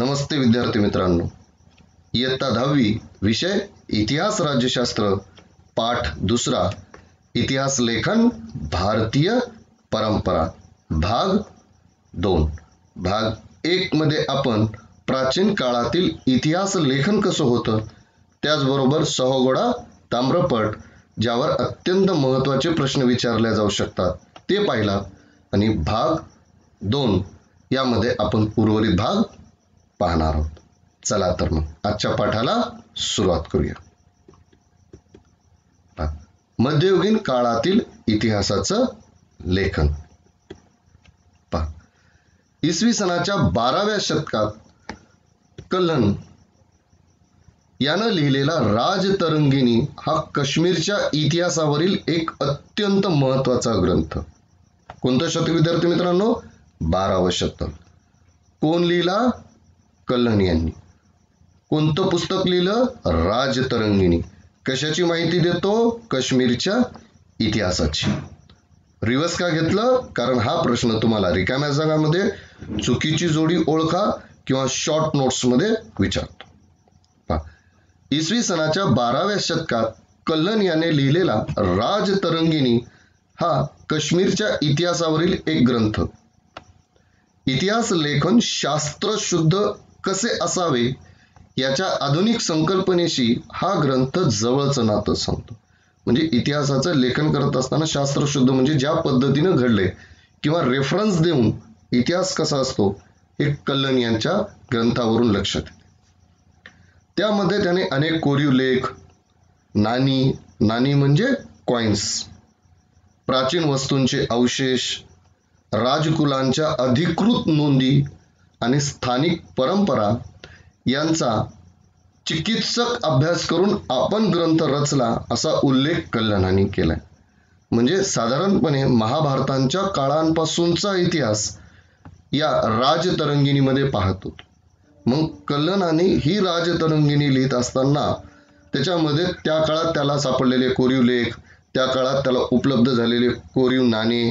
नमस्ते विद्यार्थी मित्रांनो, इयत्ता 10वी विषय इतिहास राज्यशास्त्र पाठ दुसरा इतिहास लेखन भारतीय परंपरा भाग 2 भाग 1 मध्ये आपण प्राचीन काळातील इतिहास लेखन कसं होतं त्याचबरोबर सहोगोडा ताम्रपट ज्यावर अत्यंत महत्त्वाचे प्रश्न विचारले जाऊ शकतात ते पाहिला आणि भाग 2 यामध्ये आपण उर्वरित भाग पाहणार आहोत। चला तर मग आजच्या पाठाला सुरुवात करूया। मध्ययुगीन काळातील इतिहासाचं लेखन। इसवी सनाच्या 12व्या शतकात कल्हण यानं लिहिलेला राजतरंगिणी हा काश्मीरच्या इतिहासावरील एक अत्यंत महत्त्वाचा ग्रंथ। कोणतं शतक विद्यार्थी मित्रांनो? 12वं शतक। कोण लिहिला? कल्हण यांनी। कोणतं पुस्तक लिहिलं? राजतरंगिणी। कशाची माहिती देतो? काश्मीरच्या इतिहासाची। रिवर्स का घेतलं? कारण हा प्रश्न तुम्हाला रिकाम्या जागांमध्ये चुकीची जोडी ओळखा किंवा शॉर्ट नोट्स मध्ये विचारतो। इसवी सनाच्या 12व्या शतकात कल्हण याने लिहिलेला राजतरंगिणी हा काश्मीरच्या इतिहासावरील एक ग्रंथ। इतिहास लेखन शास्त्र शुद्ध कसे असावे याच्या आधुनिक संकल्पनेशी हा ग्रंथ जवळचं नातं सांगतो। म्हणजे इतिहासाचं लेखन करत असताना शास्त्र शुद्ध म्हणजे ज्या पद्धतीने घडले किंवा रेफरन्स देऊन इतिहास कसा असतो हे कल्हण यांच्या ग्रंथावरून लक्षात येते। त्यामध्ये त्याने अनेक कोरीव लेख, नाणी म्हणजे कॉइन्स, प्राचीन वस्तूंचे अवशेष, राजकुलांच्या अधिकृत नोंदी आणि स्थानिक परंपरा यांचा चिकित्सक अभ्यास करून आपण ग्रंथ रचला असा उल्लेख कल्हणाने केलाय। म्हणजे साधारणपणे महाभारतांच्या काळांपासूनचा इतिहास या राजतरंगिणीमध्ये पाहतो। मग कल्हणाने ही राजतरंगिणी लिहित असताना त्याच्यामध्ये त्या काळात त्याला सापडलेले कोरीव लेख, त्या काळात त्याला उपलब्ध झालेले कोरीव नाणे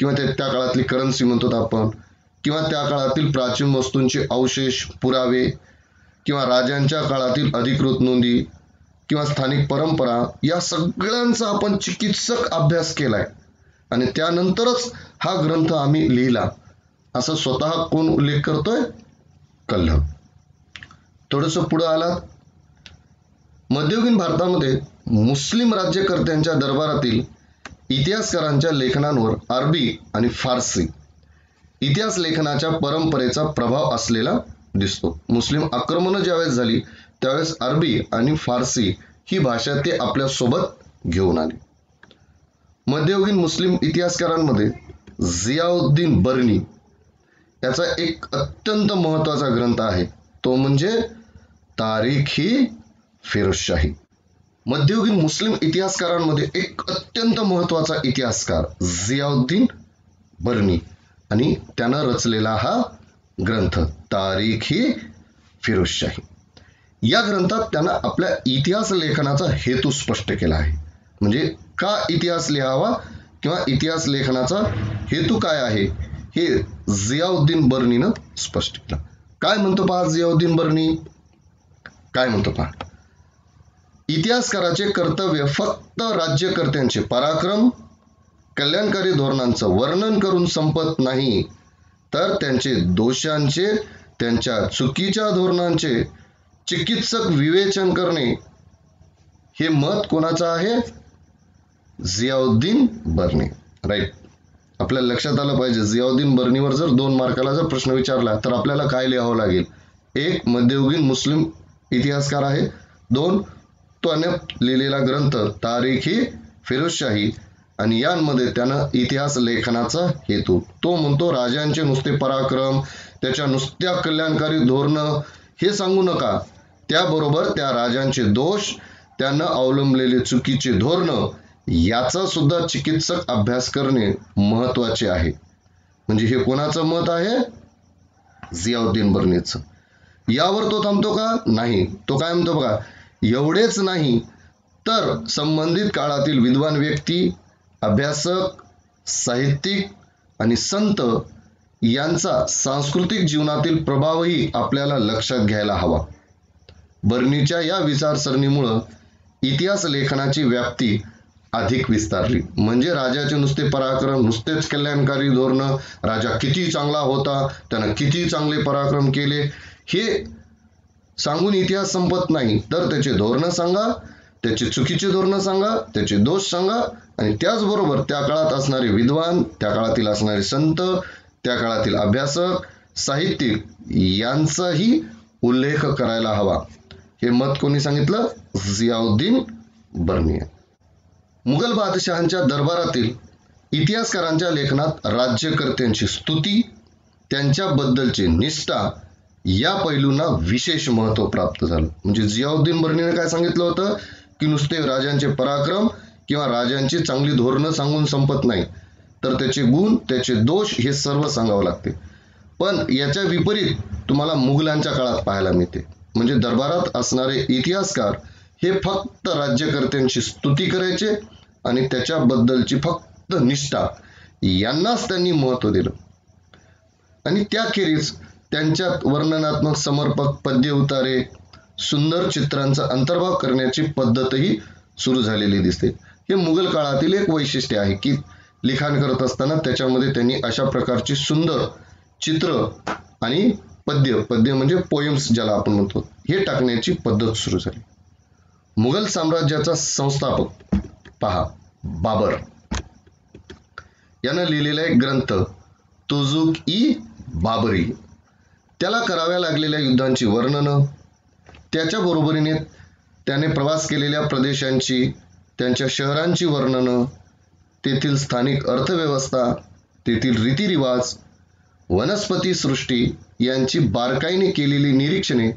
किंवा त्या काळातली करन्सी म्हणतो आपण, किंवा त्या काळातील प्राचीन वस्तूंचे अवशेष, पुरावे किंवा राजांच्या काळातील अधिकृत नोंदी किंवा स्थानिक परंपरा या सगळ्यांचा आपण चिकित्सक अभ्यास केलाय आणि त्यानंतरच हा ग्रंथ आम्ही लिहिला असं स्वतः कोण उल्लेख करतोय? कल्हण। थोडंसं पुढे आलात, मध्ययुगीन भारतामध्ये मुस्लिम राज्यकर्त्यांच्या दरबारातील इतिहासकारांच्या लेखनांवर अरबी आणि फारसी इतिहास लेखनाच्या परंपरेचा प्रभाव असलेला दिसतो। मुस्लिम आक्रमण ज्यावेळेस झाली त्यावेळेस अरबी आणि फारसी ही भाषा ते आपल्या सोबत घेऊन आले। मध्ययुगीन मुस्लिम इतिहासकारांमध्ये जियाउद्दीन बर्नी याचा एक अत्यंत महत्त्वाचा ग्रंथ आहे, तो म्हणजे तारीख-ई फिरोजशाही। मध्ययुगीन मुस्लिम इतिहासकारांमध्ये एक अत्यंत महत्त्वाचा इतिहासकार जियाउद्दीन बर्नी आणि त्यानं रचलेला हा ग्रंथ तारीख-ई फिरोजशाही। या ग्रंथात त्यानं आपल्या इतिहास लेखनाचा हेतू स्पष्ट केला आहे। म्हणजे का इतिहास लिहावा किंवा इतिहास लेखनाचा हेतू काय आहे हे जियाउद्दीन बर्नीनं स्पष्ट केलं। काय म्हणतो पहा जियाउद्दीन बर्नी, काय म्हणतो पहा, इतिहासकाराचे कर्तव्य फक्त राज्यकर्त्यांचे पराक्रम, कल्याणकारी धोरणांचं वर्णन करून संपत नाही, तर त्यांचे दोषांचे, त्यांच्या चुकीच्या धोरणांचे चिकित्सक विवेचन करणे हे मत कोणाचं आहे? जियाउद्दीन बर्नी। राईट, आपल्याला लक्षात आलं पाहिजे जियाउद्दीन बर्नीवर जर 2 मार्काला जर प्रश्न विचारला तर आपल्याला काय लिहावं लागेल? 1 मध्ययुगीन मुस्लिम इतिहासकार आहे, 2 त्याने लिहिलेला ग्रंथ तारीख-ई फिरोजशाही आणि यांमध्ये त्यानं इतिहास लेखनाचा हेतू, तो म्हणतो राजांचे नुसते पराक्रम, त्याच्या नुसत्या कल्याणकारी धोरणं हे सांगू नका, त्याबरोबर त्या राजांचे दोष, त्यानं अवलंबलेले चुकीचे धोरणं याचा सुद्धा चिकित्सक अभ्यास करणे महत्त्वाचे आहे। म्हणजे हे कोणाचं मत आहे? जियाउद्दीन बर्नीचं। यावर तो थांबतो का? नाही, तो काय म्हणतो बघा, एवढेच नाही तर संबंधित काळातील विद्वान व्यक्ती, अभ्यासक, साहित्यिक आणि संत यांचा सांस्कृतिक जीवनातील प्रभावही आपल्याला लक्षात घ्यायला हवा. बर्नीच्या या विचारसरणीमुळं इतिहास लेखनाची व्याप्ती अधिक विस्तारली. म्हणजे राजाचे नुसते पराक्रम, नुसतेच कल्याणकारी धोरणं, राजा किती चांगला होता, त्यानं किती चांगले पराक्रम केले, हे सांगून इतिहास संपत नाही. तर त्याचे धोरणं सांगा, त्याचे चुकीचे धोरणं सांगा, त्याचे दोष सांगा आणि त्याचबरोबर त्या काळात असणारे विद्वान, त्या काळातील असणारे संत, त्या काळातील अभ्यासक, साहित्यिक यांचाही उल्लेख करायला हवा. हे मत कोणी सांगितलं? जियाउद्दीन बर्नी. मुघल बादशहांच्या दरबारातील इतिहासकारांच्या लेखनात राज्यकर्त्यांची स्तुती, त्यांच्याबद्दलची निष्ठा या पैलूंना विशेष महत्त्व प्राप्त झालं. म्हणजे जियाउद्दीन बर्नीने काय सांगितलं होतं की नुसते राजांचे पराक्रम किंवा राजांची चांगली धोरणं सांगून संपत नाही, तर त्याचे गुण, त्याचे दोष हे सर्व सांगावं लागते. पण याच्या विपरीत तुम्हाला मुघलांच्या काळात पाहायला मिळते. म्हणजे दरबारात असणारे इतिहासकार हे फक्त राज्यकर्त्यांची स्तुती करायचे आणि त्याच्याबद्दलची फक्त निष्ठा यांनाच त्यांनी महत्त्व दिलं. आणि त्याखेरीज त्यांच्यात वर्णनात्मक समर्पक पद्य उतारे, सुंदर चित्रांचा अंतर्भाव करण्याची पद्धतही सुरू झालेली दिसते. हे मुघल काळातील एक वैशिष्ट्य आहे की लिखाण करत असताना त्याच्यामध्ये त्यांनी अशा प्रकारची सुंदर चित्र आणि पद्य म्हणजे पोएम्स ज्याला आपण म्हणतो, हे टाकण्याची पद्धत सुरू झाली. मुघल साम्राज्याचा संस्थापक पहा, बाबर यानं लिहिलेला एक ग्रंथ तुझुक-ई-बाबरी. त्याला कराव्या लागलेल्या युद्धांची वर्णनं, त्याच्या बरोबरीने त्याने प्रवास केलेल्या प्रदेशांची, त्यांच्या शहरांची वर्णनं, तेथील स्थानिक अर्थव्यवस्था, तेथील रीतिरिवाज, वनस्पती सृष्टी यांची बारकाईने केलेली निरीक्षणे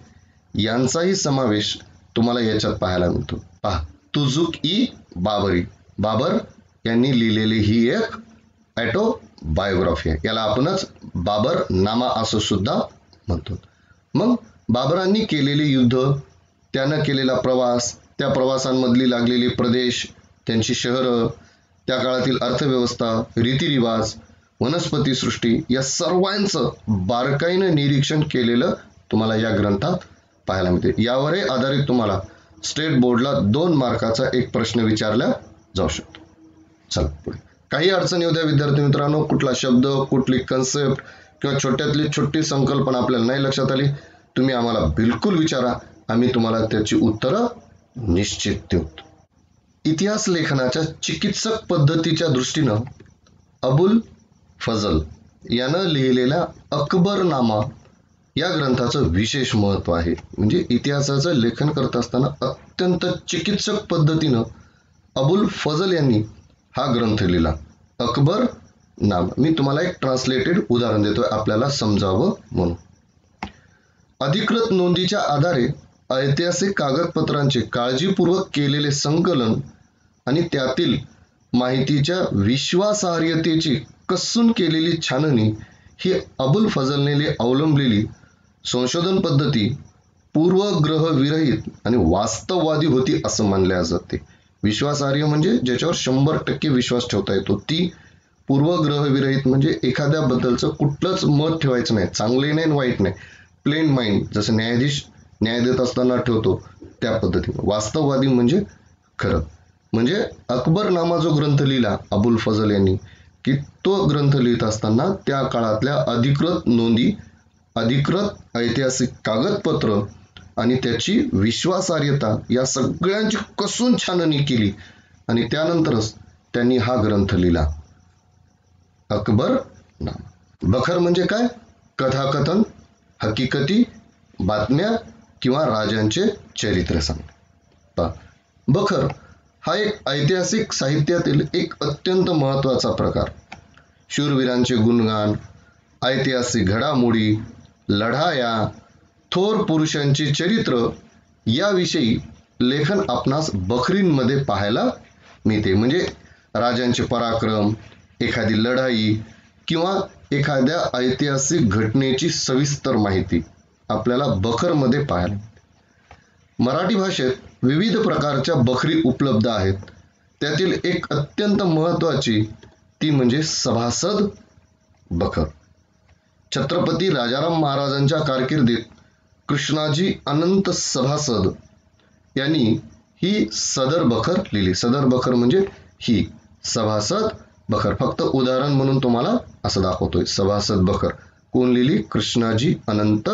यांचाही समावेश तुम्हाला याच्यात पाहायला मिळतो. पहा, तुझुक-ई-बाबरी, बाबर यांनी लिहिलेली ही एक ऑटोबायोग्राफी आहे. याला आपणच बाबर नामा असं सुद्धा म्हणतो. मग बाबरांनी केलेली युद्ध, त्यानं केलेला प्रवास, त्या प्रवासांमधली लागलेले प्रदेश, त्यांची शहरं, त्या काळातील अर्थव्यवस्था, रीतिरिवाज, वनस्पती सृष्टी या सर्वांचं बारकाईनं निरीक्षण केलेलं तुम्हाला या ग्रंथात पाहायला मिळते. यावरही आधारित तुम्हाला स्टेट बोर्डला 2 मार्काचा एक प्रश्न विचारला जाऊ शकतो. चला पुढे. काही अडचणी होत्या विद्यार्थी मित्रांनो, कुठला शब्द, कुठली कन्सेप्ट किंवा छोट्यातली छोटी संकल्पना आपल्याला नाही लक्षात आली, तुम्ही आम्हाला बिलकुल विचारा, आम्ही तुम्हाला त्याची उत्तरं निश्चित देऊ. इतिहास लेखनाच्या चिकित्सक पद्धतीच्या दृष्टीनं अबुल फजल यानं लिहिलेल्या अकबरनामा या ग्रंथाचं विशेष महत्त्व आहे. म्हणजे इतिहासाचं लेखन करत असताना अत्यंत चिकित्सक पद्धतीनं अबुल फजल यांनी हा ग्रंथ लिहिला, अकबरनामा. मी तुम्हाला एक ट्रान्सलेटेड उदाहरण देतोय आपल्याला समजावं म्हणून. अधिकृत नोंदीच्या आधारे ऐतिहासिक कागदपत्रांचे काळजीपूर्वक केलेले संकलन आणि त्यातील माहितीच्या विश्वासार्हतेची कसून केलेली छाननी ही अबुल फजलने अवलंबलेली संशोधन पद्धती पूर्वग्रहविरहित आणि वास्तववादी होती असं मानले जाते. विश्वासार्ह म्हणजे ज्याच्यावर 100% विश्वास ठेवता येतो, ती पूर्वग्रहविरहित म्हणजे एखाद्याबद्दलचं कुठलंच मत ठेवायचं नाही, चांगले नाही वाईट नाही, प्लेन माइंड, जसं न्यायाधीश न्याय देत असताना ठेवतो त्या पद्धतीने. वास्तववादी म्हणजे खरं. म्हणजे अकबरनामा जो ग्रंथ लिहिला अबुल फजल यांनी, की तो ग्रंथ लिहित असताना त्या काळातल्या अधिकृत नोंदी, अधिकृत ऐतिहासिक कागदपत्र आणि त्याची विश्वासार्हता या सगळ्यांची कसून छाननी केली आणि त्यानंतरच त्यांनी हा ग्रंथ लिहिला, अकबरनामा. बखर म्हणजे काय? कथाकथन, हकीकती, बातम्या किंवा राजांचे चरित्र सांगणे. बखर हा एक ऐतिहासिक साहित्यातील एक अत्यंत महत्त्वाचा प्रकार. शूरवीरांचे गुणगान, ऐतिहासिक घडामोडी, लढाया, थोर पुरुषांची चरित्र याविषयी लेखन आपणास बखरींमध्ये पाहायला मिळते. म्हणजे राजांचे पराक्रम, एखादी लढाई किंवा एखाद्या ऐतिहासिक घटनेची सविस्तर माहिती आपल्याला बखरमध्ये पाहायला मिळते. मराठी भाषेत विविध प्रकारच्या बखरी उपलब्ध आहेत. त्यातील एक अत्यंत महत्त्वाची ती म्हणजे सभासद बखर. छत्रपती राजाराम महाराजांच्या कारकिर्दीत कृष्णाजी अनंत सभासद यांनी ही सदर बखर लिहिली. सदर बखर म्हणजे ही सभासद बखर. फक्त उदाहरण म्हणून तुम्हाला असं दाखवतोय. सभासद बखर कोण लिहिली? कृष्णाजी अनंत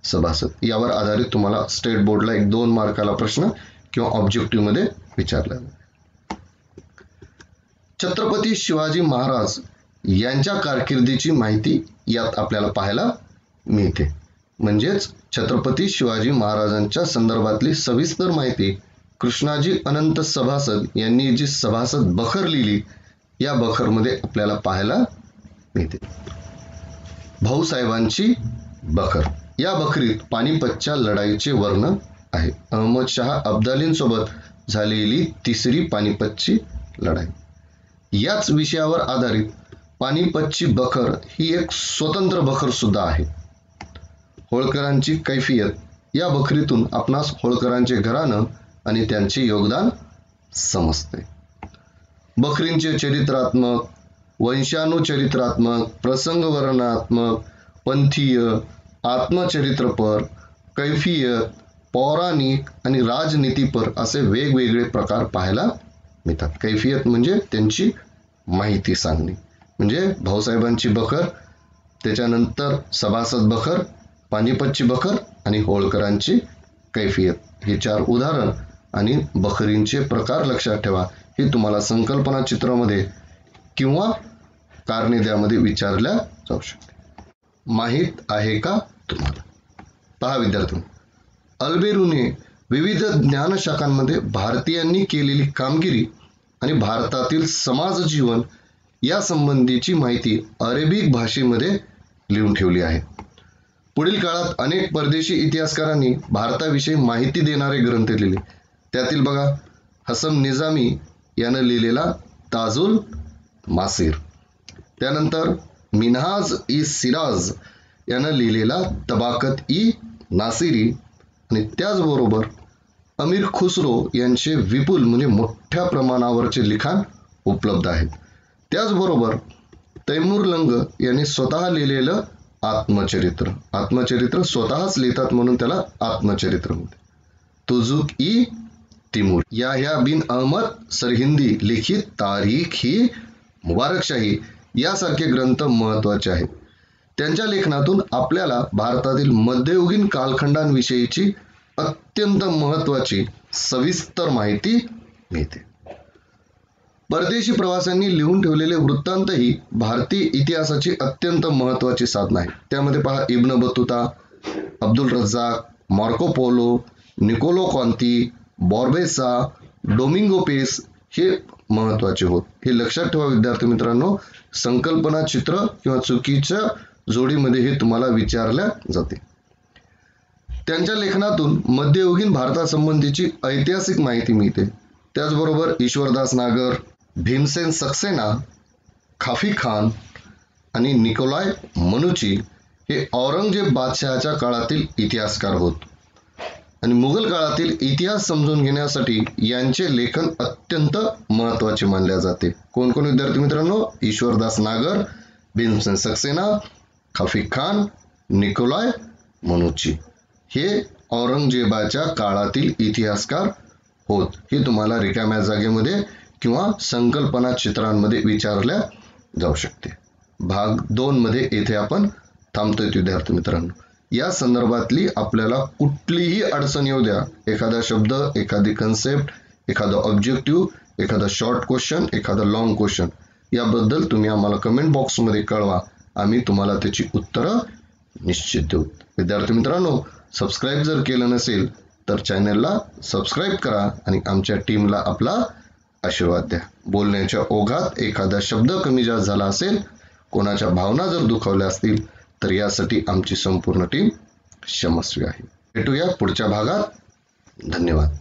सभासद. यावर आधारित तुम्हाला स्टेट बोर्डला 1-2 मार्काला प्रश्न किंवा ऑब्जेक्टिव्ह मध्ये विचारला. छत्रपती शिवाजी महाराज यांच्या कारकिर्दीची माहिती यात आपल्याला पाहायला मिळते. म्हणजेच छत्रपती शिवाजी महाराजांच्या संदर्भातली सविस्तर माहिती कृष्णाजी अनंत सभासद यांनी जी सभासद बखर लिहिली या बखरमध्ये आपल्याला पाहायला मिळते. भाऊसाहेबांची बखर. या बखरीत पानिपतच्या लढाईचे वर्णन आहे. अहमद शाह अब्दालींसोबत झालेली तिसरी पानिपतची लढाई. याच विषयावर आधारित पानिपतची बखर ही एक स्वतंत्र बखर सुद्धा आहे. होळकरांची कैफियत. या बखरीतून आपणास होळकरांचे घराणं आणि त्यांचे योगदान समजते. बखरींचे चरित्रात्मक, वंशानुचरित्रात्मक, प्रसंगवर्णनात्मक, पंथीय, आत्मचरित्रपर, कैफियत, पौराणिक आणि राजनीतीपर असे वेगवेगळे प्रकार पाहायला मिळतात. कैफियत म्हणजे त्यांची माहिती सांगणे. म्हणजे भाऊसाहेबांची बखर, त्याच्यानंतर सभासद बखर, पानिपतची बखर आणि होळकरांची कैफियत. हे 4 उदाहरण आणि बखरींचे प्रकार लक्षात ठेवा. हे तुम्हाला संकल्पना चित्रामध्ये किंवा कारणे विचारल्या जाऊ शकते. माहित आहे का तुम्हाला? पहा विद्यार्थी, अल्बेरूने विविध ज्ञानशाखांमध्ये भारतीयांनी केलेली कामगिरी आणि भारतातील समाज जीवन या संबंधीची माहिती अरेबिक भाषेमध्ये लिहून ठेवली आहे. पुढील काळात अनेक परदेशी इतिहासकारांनी भारताविषयी माहिती देणारे ग्रंथ लिहिले. त्यातील बघा, हसन निजामी यानं लिहिलेला ताजुल मासीर, त्यानंतर मिन्हाज ई सिराज यानं लिहिलेला तबाकत ई नासिरी आणि त्याचबरोबर अमीर खुसरो यांचे विपुल म्हणजे मोठ्या प्रमाणावरचे लिखाण उपलब्ध आहेत. त्याचबरोबर तैमूर लंग यांनी स्वतः लिहिलेलं आत्मचरित्र. आत्मचरित्र स्वतःच लिहितात म्हणून त्याला आत्मचरित्र म्हणते. तुजुक ई तिमूर. याह्या बिन अहमद सरहिंदी लिखित तारीख ही मुबारकशाही यासारखे ग्रंथ महत्वाचे आहेत. त्यांच्या लेखनातून आपल्याला भारतातील मध्ययुगीन कालखंडांविषयीची अत्यंत महत्वाची सविस्तर माहिती मिळते. परदेशी प्रवाशांनी लिहून ठेवलेले वृत्तांत ही भारतीय इतिहासाची अत्यंत महत्वाची साधन आहे. त्यामध्ये पहा, Ibn Battuta, Abdul Razzaq, Marco Polo, Niccolo Conti, Barbosa, Domingo Paes हे महत्वाचे होत. हे लक्षात ठेवा विद्यार्थी मित्रांनो. संकल्पना चित्र किंवा चुकीच्या जोडीमध्ये हे तुम्हाला विचारल्या जाते. त्यांच्या लेखनातून मध्ययुगीन भारतासंबंधीची ऐतिहासिक माहिती मिळते. त्याचबरोबर ईश्वरदास नागर, भीमसेन सक्सेना, खाफी खान आणि निकोलाय मनुची हे औरंगजेब बादशहाच्या काळातील इतिहासकार होत आणि मुघल काळातील इतिहास समजून घेण्यासाठी यांचे लेखन अत्यंत महत्वाचे मानले जाते. कोण कोण विद्यार्थी मित्रांनो? ईश्वरदास नागर, भीमसेन सक्सेना, खाफी खान, निकोलाय मनुची हे औरंगजेबाच्या काळातील इतिहासकार होत. हे तुम्हाला रिकाम्या जागेमध्ये किंवा संकल्पना चित्रांमध्ये विचारल्या जाऊ शकते. भाग 2 मध्ये येथे आपण थांबतोय विद्यार्थी मित्रांनो. या संदर्भातली आपल्याला कुठलीही अडचण येऊ द्या, एखादा शब्द, एखादी कन्सेप्ट, एखादा ऑब्जेक्टिव्ह, एखादा शॉर्ट क्वेश्चन, एखादा लॉंग क्वेश्चन, याबद्दल तुम्ही आम्हाला कमेंट बॉक्समध्ये कळवा. आम्ही तुम्हाला त्याची उत्तरं निश्चित देऊ. विद्यार्थी मित्रांनो, सबस्क्राईब जर केलं नसेल तर चॅनलला सबस्क्राईब करा आणि आमच्या टीमला आपला आशीर्वाद द्या. बोलण्याच्या ओघात एखादा शब्द कमी जास्त झाला असेल, कोणाच्या भावना जर दुखावल्या असतील तर यासाठी आमची संपूर्ण टीम क्षमस्वी आहे. भेटूया पुढच्या भागात. धन्यवाद.